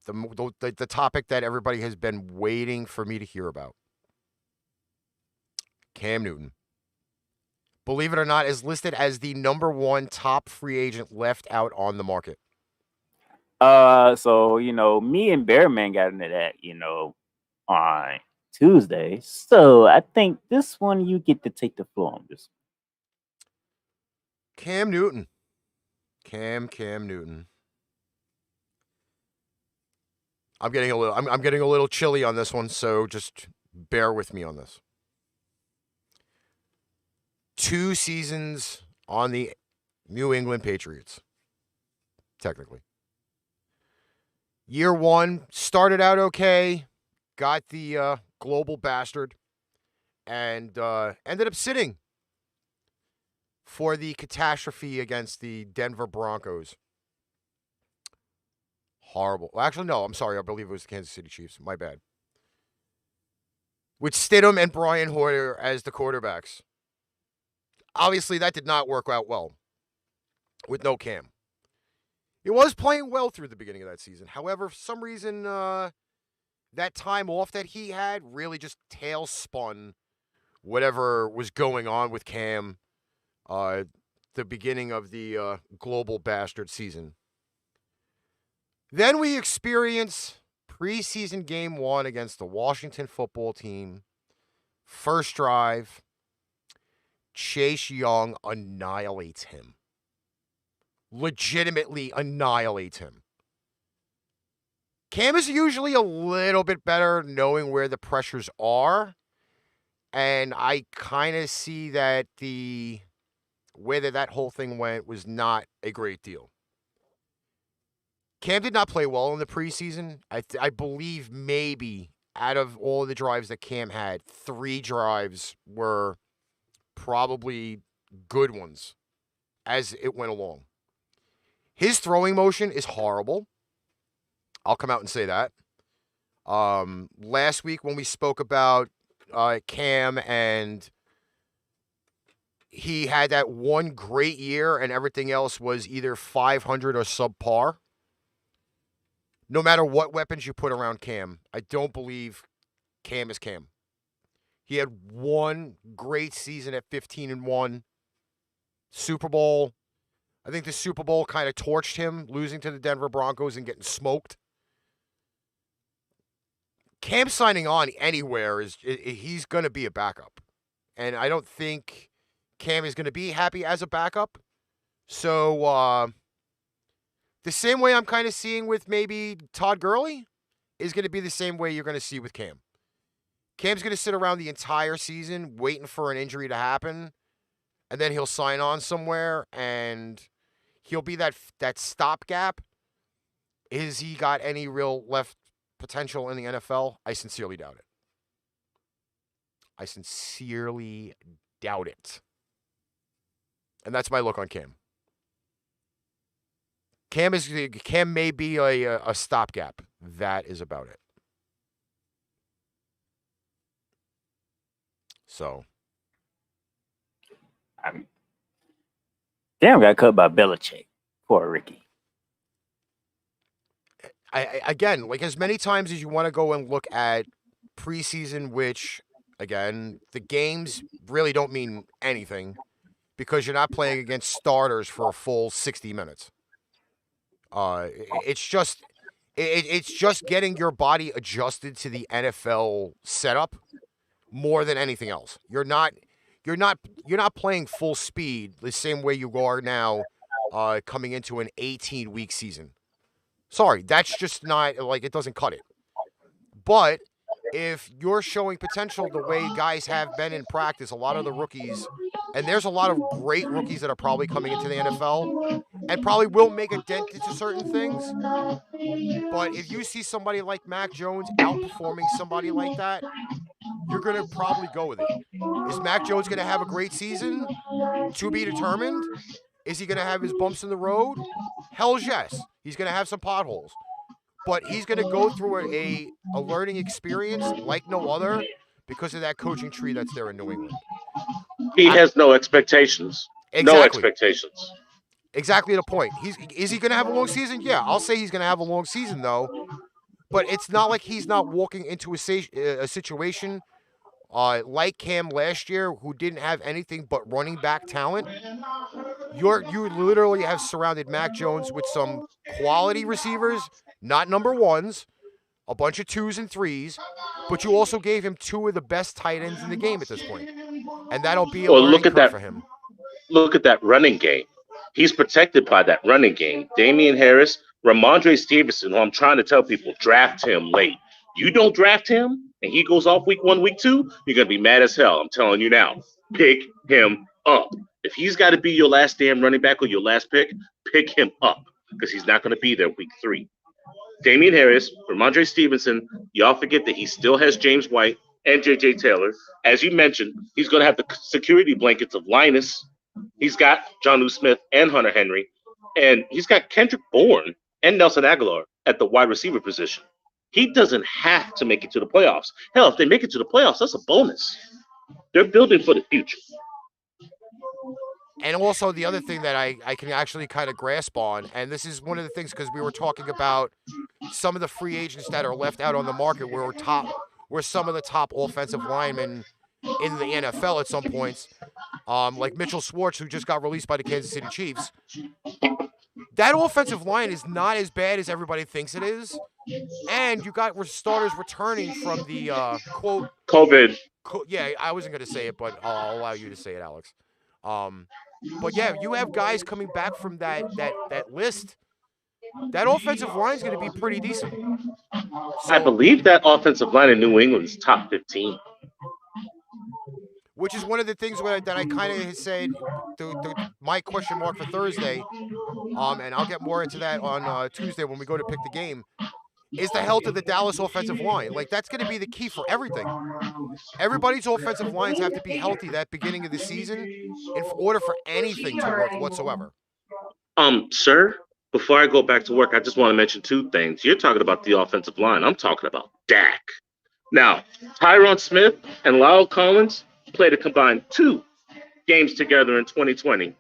the topic that everybody has been waiting for me to hear about. Cam Newton. Believe it or not, is listed as the number 1 top free agent left out on the market. So me and Bearman got into that, on Tuesday. So I think this one you get to take the floor on this. Cam Newton. Cam Newton. I'm getting a little chilly on this one, so just bear with me on this. 2 seasons on the New England Patriots, technically. Year 1 started out okay, got the global bastard, and ended up sitting for the catastrophe against the Denver Broncos. Horrible. Well, actually, no, I'm sorry. I believe it was the Kansas City Chiefs. My bad. With Stidham and Brian Hoyer as the quarterbacks. Obviously, that did not work out well with no Cam. He was playing well through the beginning of that season. However, for some reason, that time off that he had really just tail spun whatever was going on with Cam the beginning of the global bastard season. Then we experience preseason game 1 against the Washington football team. First drive. Chase Young annihilates him. Legitimately annihilates him. Cam is usually a little bit better knowing where the pressures are. And I kind of see that the way that whole thing went was not a great deal. Cam did not play well in the preseason. I believe maybe out of all the drives that Cam had, 3 drives were probably good ones as it went along. His throwing motion is horrible. I'll come out and say that. Last week when we spoke about Cam and he had that one great year and everything else was either 500 or subpar. No matter what weapons you put around Cam, I don't believe Cam is Cam. He had one great season at 15-1. Super Bowl. I think the Super Bowl kind of torched him, losing to the Denver Broncos and getting smoked. Cam signing on anywhere he's going to be a backup. And I don't think Cam is going to be happy as a backup. So, the same way I'm kind of seeing with maybe Todd Gurley is going to be the same way you're going to see with Cam. Cam's going to sit around the entire season waiting for an injury to happen, and then he'll sign on somewhere, and he'll be that stopgap. Is he got any real left potential in the NFL? I sincerely doubt it. I sincerely doubt it. And that's my look on Cam. Cam may be a stopgap. That is about it. So, Cam got cut by Belichick. Poor Ricky. Again, like as many times as you want to go and look at preseason, which again the games really don't mean anything because you're not playing against starters for a full 60 minutes. It's just getting your body adjusted to the NFL setup more than anything else. You're not playing full speed the same way you are now coming into an 18-week season. Sorry, that's just not like it doesn't cut it. But if you're showing potential the way guys have been in practice, a lot of the rookies, and there's a lot of great rookies that are probably coming into the NFL and probably will make a dent into certain things. But if you see somebody like Mac Jones outperforming somebody like that, you're going to probably go with it. Is Mac Jones going to have a great season? To be determined. Is he going to have his bumps in the road? Hell's yes. He's going to have some potholes. But he's going to go through a learning experience like no other because of that coaching tree that's there in New England. He has no expectations. Exactly. No expectations. Exactly the point. Is he going to have a long season? Yeah, I'll say he's going to have a long season, though. But it's not like he's not walking into a situation like Cam last year, who didn't have anything but running back talent. You literally have surrounded Mac Jones with some quality receivers, not number ones, a bunch of 2s and 3s, but you also gave him 2 of the best tight ends in the game at this point. And that'll be a learning curve for him. Look at that running game. He's protected by that running game. Damian Harris, Ramondre Stevenson, who I'm trying to tell people, draft him late. You don't draft him and he goes off week 1, week 2, you're going to be mad as hell. I'm telling you now. Pick him up. If he's got to be your last damn running back or your last pick him up because he's not going to be there week 3. Damian Harris, Ramondre Stevenson, y'all forget that he still has James White and J.J. Taylor. As you mentioned, he's going to have the security blankets of Linus. He's got Jonnu Smith and Hunter Henry. And he's got Kendrick Bourne and Nelson Aguilar at the wide receiver position. He doesn't have to make it to the playoffs. Hell, if they make it to the playoffs, that's a bonus. They're building for the future. And also the other thing that I can actually kind of grasp on, and this is one of the things because we were talking about some of the free agents that are left out on the market were some of the top offensive linemen in the NFL at some points, like Mitchell Schwartz, who just got released by the Kansas City Chiefs. That offensive line is not as bad as everybody thinks it is. And you got starters returning from the, quote... COVID. Yeah, I wasn't going to say it, but I'll allow you to say it, Alex. But yeah, you have guys coming back from that list. That offensive line is going to be pretty decent. I So, believe that offensive line in New England is top 15. which is one of the things that I kind of said to my question mark for Thursday. And I'll get more into that on Tuesday when we go to pick the game. Is the health of the Dallas offensive line? Like that's going to be the key for everything. Everybody's offensive lines have to be healthy that beginning of the season, in order for anything to work whatsoever. Sir, before I go back to work, I just want to mention two things. You're talking about the offensive line. I'm talking about Dak. Now, Tyron Smith and Lyle Collins played a combined 2 games together in 2020.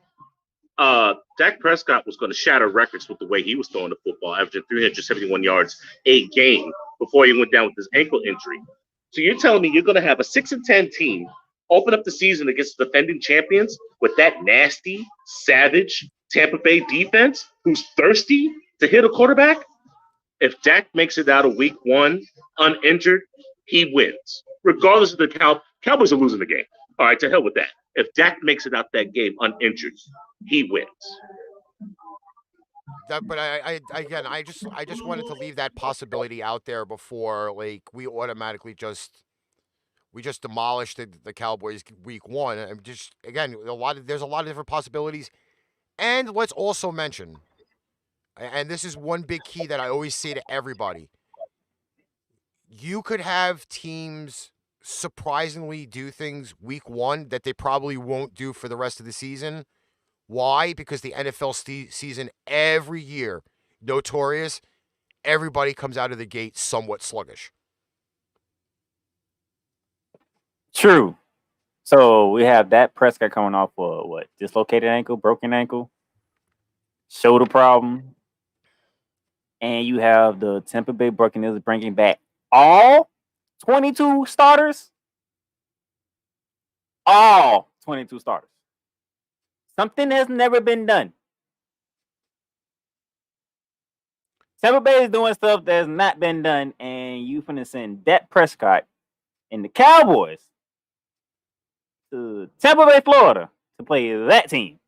Dak Prescott was going to shatter records with the way he was throwing the football, averaging 371 yards a game before he went down with his ankle injury. So you're telling me you're going to have a 6-10 team open up the season against the defending champions with that nasty, savage Tampa Bay defense who's thirsty to hit a quarterback? If Dak makes it out of week 1 uninjured, he wins. Regardless of the Cowboys are losing the game. All right, to hell with that. If Dak makes it out that game uninjured, he wins. But I just wanted to leave that possibility out there before like we automatically just demolished the Cowboys week 1. I'm just again there's a lot of different possibilities, and let's also mention, and this is one big key that I always say to everybody: you could have teams surprisingly do things week 1 that they probably won't do for the rest of the season. Why? Because the NFL season every year, notorious, everybody comes out of the gate somewhat sluggish. True. So we have that Prescott coming off of what? Dislocated ankle, broken ankle, shoulder problem. And you have the Tampa Bay Buccaneers bringing back all 22 starters. All 22 starters. Something has never been done. Tampa Bay is doing stuff that has not been done, and you finna send Dak Prescott and the Cowboys to Tampa Bay, Florida, to play that team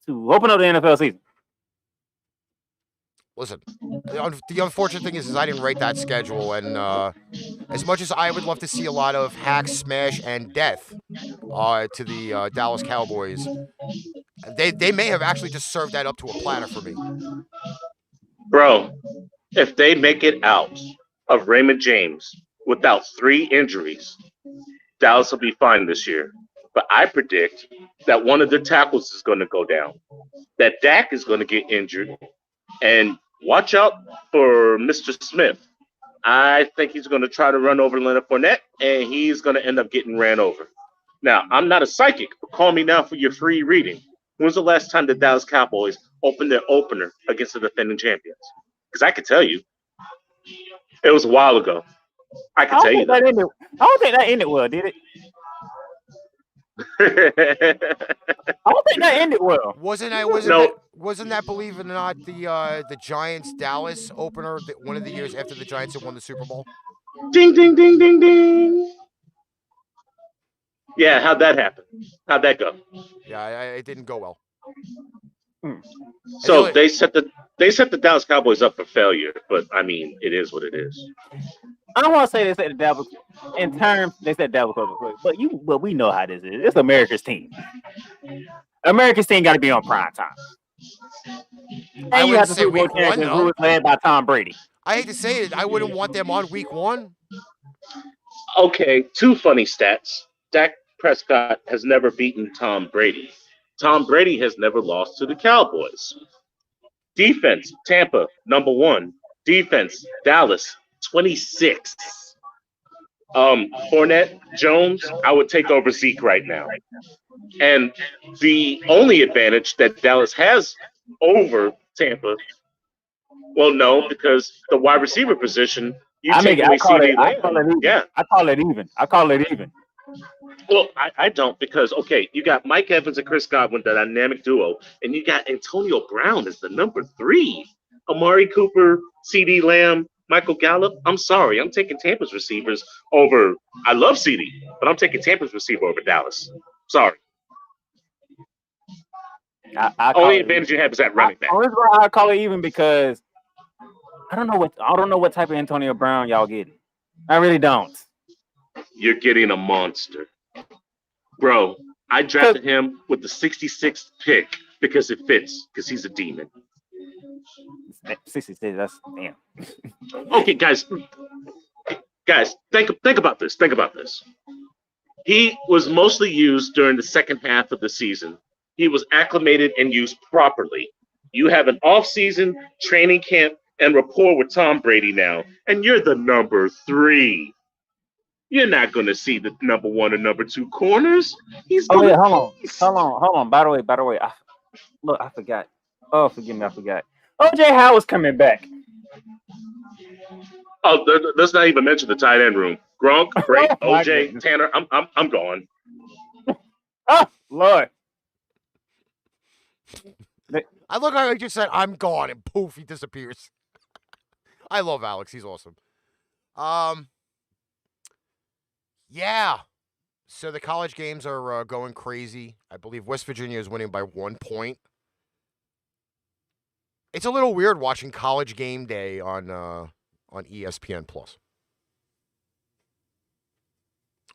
to open up the NFL season. Listen, the unfortunate thing is I didn't write that schedule, and as much as I would love to see a lot of hack, smash, and death to the Dallas Cowboys, they may have actually just served that up to a platter for me. Bro, if they make it out of Raymond James without 3 injuries, Dallas will be fine this year. But I predict that one of the tackles is going to go down, that Dak is going to get injured, and watch out for Mr. Smith. I think he's going to try to run over Leonard Fournette, and he's going to end up getting ran over. Now, I'm not a psychic, but call me now for your free reading. When's the last time the Dallas Cowboys opened their opener against the defending champions? Because I can tell you, it was a while ago. I can tell you that. I don't think that ended well, did it? I don't think that ended well. Wasn't that, believe it or not, the Giants Dallas opener one of the years after the Giants had won the Super Bowl? Ding, ding, ding, ding, ding. Yeah, how'd that happen? How'd that go? Yeah, it didn't go well. So they set the Dallas Cowboys up for failure, but I mean, it is what it is. I don't want to say they said the Dallas in terms. They said Dallas, but we know how this is. It's America's team. America's team got to be on prime time. And you have to say week 1 who was led by Tom Brady. I hate to say it, I wouldn't want them on week 1. Okay, 2 funny stats. Dak Prescott has never beaten Tom Brady. Tom Brady has never lost to the Cowboys. Defense, Tampa, number 1. Defense, Dallas, 26. Fournette, Jones, I would take over Zeke right now. And the only advantage that Dallas has over Tampa, well, no, because the wide receiver position, take away CD Lamb. Yeah. I call it even. Well, I don't because, okay, you got Mike Evans and Chris Godwin, the dynamic duo, and you got Antonio Brown as the number 3. Amari Cooper, CD Lamb, Michael Gallup. I'm sorry. I'm taking Tampa's receivers over – I love CD, but I'm taking Tampa's receiver over Dallas. Sorry. I call Only it advantage even. you have is at running back. Only reason why I call it even because I don't know what type of Antonio Brown y'all getting. I really don't. You're getting a monster. Bro, I drafted him with the 66th pick because it fits, because he's a demon. 66. That's damn. Okay, guys, think about this. Think about this. He was mostly used during the second half of the season. He was acclimated and used properly. You have an off-season training camp and rapport with Tom Brady now, and you're the number 3. You're not going to see the number 1 or number 2 corners. He's Oh going yeah, to hold on. By the way, I forgot. Oh, forgive me, I forgot. OJ Howard's coming back. Oh, let's not even mention the tight end room. Gronk, Brady, Oh, my OJ, goodness. Tanner. I'm gone. Oh Lord. I look like I just said I'm gone, and poof, he disappears. I love Alex. He's awesome. Yeah. So the college games are going crazy. I believe West Virginia is winning by 1 point. It's a little weird watching College Game Day on ESPN Plus.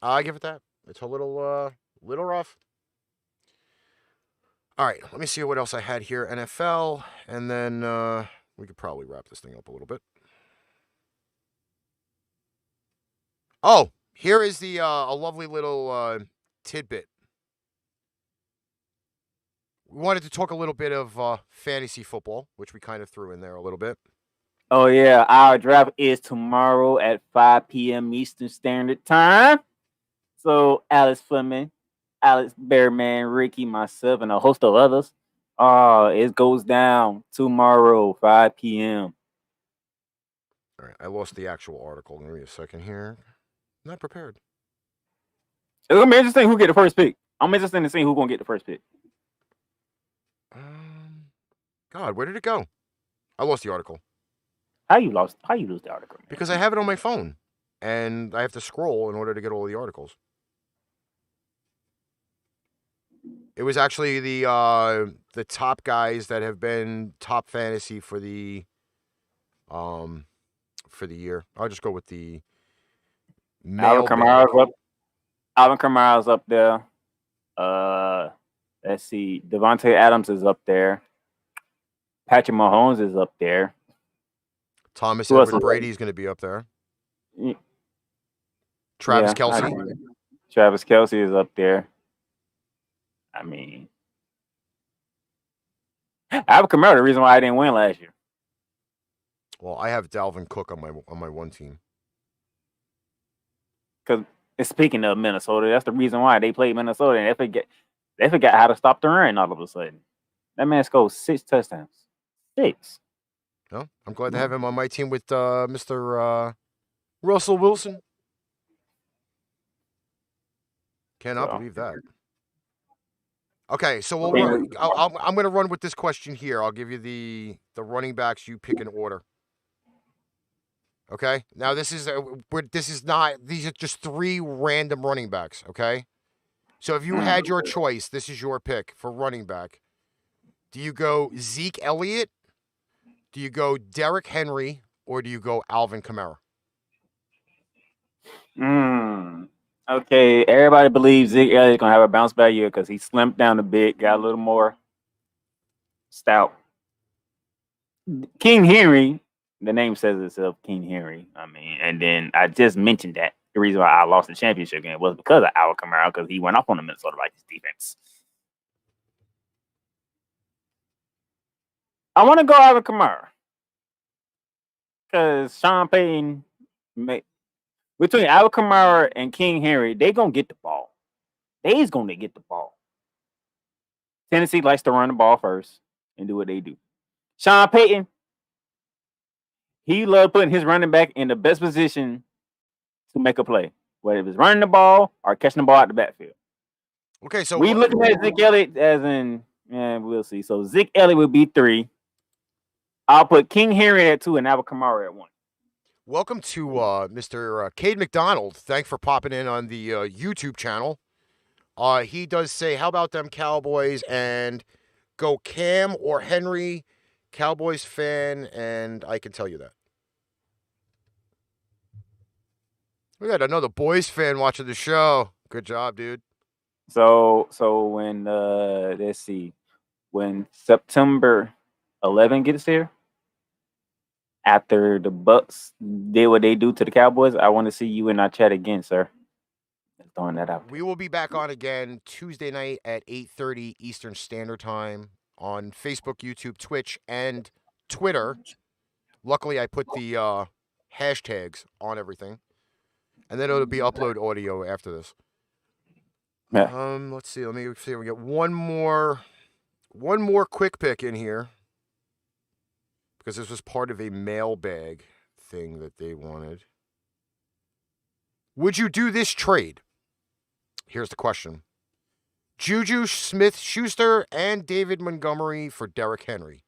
I give it that. It's a little rough. All right, let me see what else I had here. NFL, and then we could probably wrap this thing up a little bit. Oh, here is the a lovely little tidbit. We wanted to talk a little bit of fantasy football, which we kind of threw in there a little bit. Oh yeah, our draft is tomorrow at 5 p.m. Eastern Standard Time. So Alex Fleming, Alex Bearman, Ricky, myself, and a host of others. It goes down tomorrow, 5 p.m. All right, I lost the actual article. Give me a second here. Not prepared. It's gonna be interesting who get the first pick. I'm interested in seeing who's gonna get the first pick. God, where did it go? I lost the article. How you lose the article? Man? Because I have it on my phone, and I have to scroll in order to get all the articles. It was actually the top guys that have been top fantasy for the year. I'll just go with the Alvin Kamara's up there. Let's see. Devontae Adams is up there. Patrick Mahomes is up there. Thomas Who else Edward is Brady is going to be up there. Yeah, Travis I Kelce. agree. Travis Kelce is up there. I mean, Alvin Kamara, the reason why I didn't win last year. Well, I have Dalvin Cook on my one team. Because speaking of Minnesota, that's the reason why they played Minnesota, and they forgot how to stop the run all of a sudden. That man scored 6 touchdowns. 6. No, I'm glad to have him on my team with Mr. Russell Wilson. Cannot believe that. Okay, so I'm going to run with this question here. I'll give you the running backs. You pick an order. Okay. Now these are just 3 random running backs. Okay. So if you had your choice, this is your pick for running back. Do you go Zeke Elliott? Do you go Derrick Henry? Or do you go Alvin Kamara? Okay, everybody believes Zeke Elliott's going to have a bounce back year because he slimmed down a bit, got a little more stout. King Henry, the name says itself, King Henry. I mean, and then I just mentioned that the reason why I lost the championship game was because of Alvin Kamara, because he went off on the Minnesota Vikings defense. I want to go Alvin Kamara because Sean Payton, between Alvin Kamara and King Henry, they going to get the ball. They's going to get the ball. Tennessee likes to run the ball first and do what they do. Sean Payton, he loved putting his running back in the best position to make a play, whether it was running the ball or catching the ball out the backfield. Okay, so we looking at Zeke Elliott as in, we'll see. So Zeke Elliott would be 3. I'll put King Henry at 2 and Alvin Kamara at 1. Welcome to Mr. Cade McDonald. Thanks for popping in on the YouTube channel. He does say, how about them Cowboys? And go Cam or Henry, Cowboys fan, and I can tell you that. We got another boys fan watching the show. Good job, dude. So when let's see, when September 11 gets here, after the Bucks did what they do to the Cowboys, I want to see you in our chat again, sir. Just throwing that out. We will be back on again Tuesday night at 8:30 Eastern Standard Time on Facebook, YouTube, Twitch, and Twitter. Luckily, I put the hashtags on everything, and then it'll be upload audio after this. Yeah. Let's see. Let me see if we get one more quick pick in here, because this was part of a mailbag thing that they wanted. Would you do this trade? Here's the question. Juju Smith-Schuster and David Montgomery for Derrick Henry.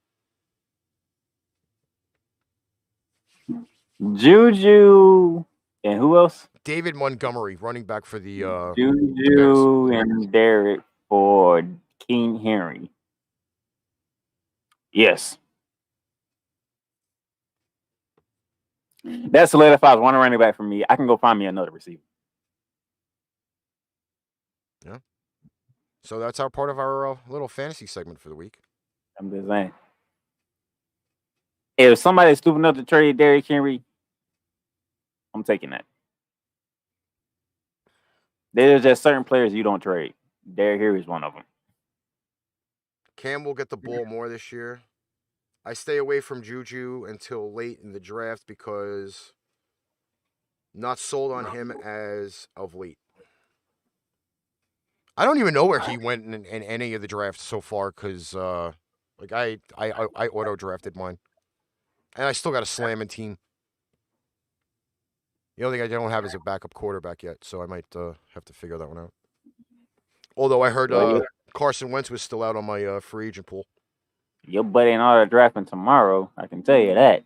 Juju and who else? David Montgomery, running back for the Juju and Derrick for King Henry. Yes. That solidifies one running back for me. I can go find me another receiver. Yeah. So that's our part of our little fantasy segment for the week. I'm just saying. If somebody's stupid enough to trade Derrick Henry, I'm taking that. There's just certain players you don't trade. Derrick Henry is one of them. Cam will get the ball more this year. I stay away from Juju until late in the draft because not sold on him as of late. I don't even know where he went in any of the drafts so far because I auto drafted mine, and I still got a slamming team. The only thing I don't have is a backup quarterback yet, so I might have to figure that one out. Although I heard Carson Wentz was still out on my free agent pool. Your buddy ain't auto drafting tomorrow. I can tell you that.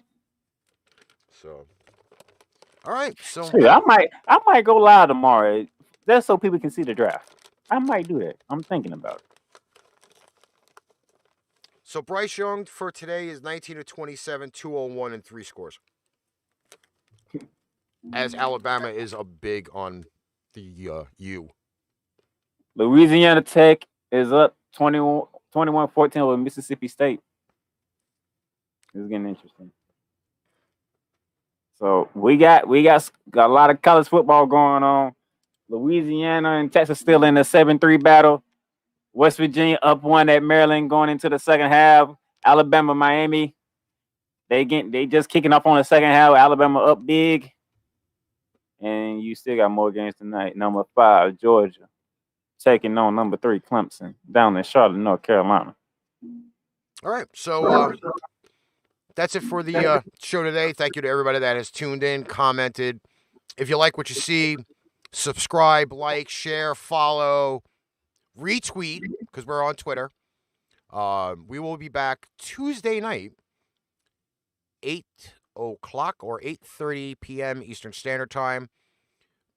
So, all right. So Shoot, I might go live tomorrow. That's so people can see the draft. I might do that. I'm thinking about it. So Bryce Young for today is 19 of 27, 201, and 3 scores. As Alabama is a big on the U. Louisiana Tech is up 21-14 over Mississippi State. It's getting interesting. So we got a lot of college football going on. Louisiana and Texas still in the 7-3 battle. West Virginia up 1 at Maryland going into the second half. Alabama, Miami. They just kicking off on the second half. Alabama up big. And you still got more games tonight. Number 5, Georgia, taking on number 3, Clemson, down in Charlotte, North Carolina. All right. So that's it for the show today. Thank you to everybody that has tuned in, commented. If you like what you see, subscribe, like, share, follow, retweet, because we're on Twitter. We will be back Tuesday night, 8 o'clock or 8:30 p.m. Eastern Standard Time,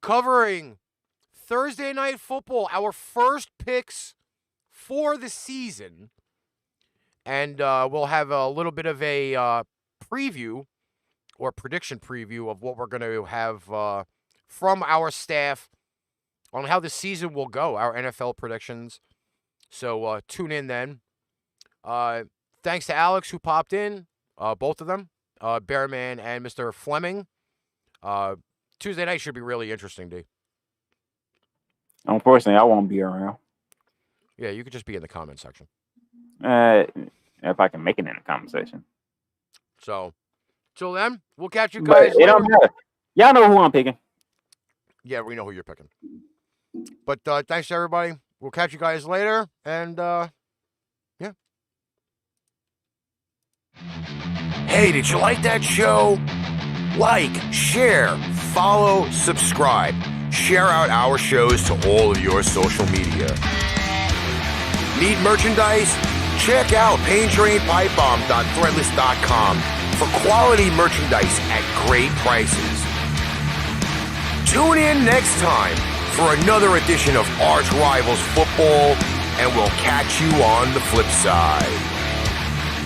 covering Thursday Night Football, our first picks for the season. And we'll have a little bit of a preview or prediction preview of what we're going to have from our staff on how the season will go, our NFL predictions. So tune in then. Thanks to Alex who popped in, both of them, Bearman and Mr. Fleming. Tuesday night should be really interesting, D. Unfortunately, I won't be around. Yeah, you could just be in the comment section. If I can make it in the comment section. So, till then, we'll catch you guys. It don't matter. Y'all know who I'm picking. Yeah, we know who you're picking. But thanks to everybody. We'll catch you guys later. And, yeah. Hey, did you like that show? Like, share, follow, subscribe. Share out our shows to all of your social media. Need merchandise? Check out paintrainpipebomb.threadless.com for quality merchandise at great prices. Tune in next time for another edition of ArchRivals Football and we'll catch you on the flip side.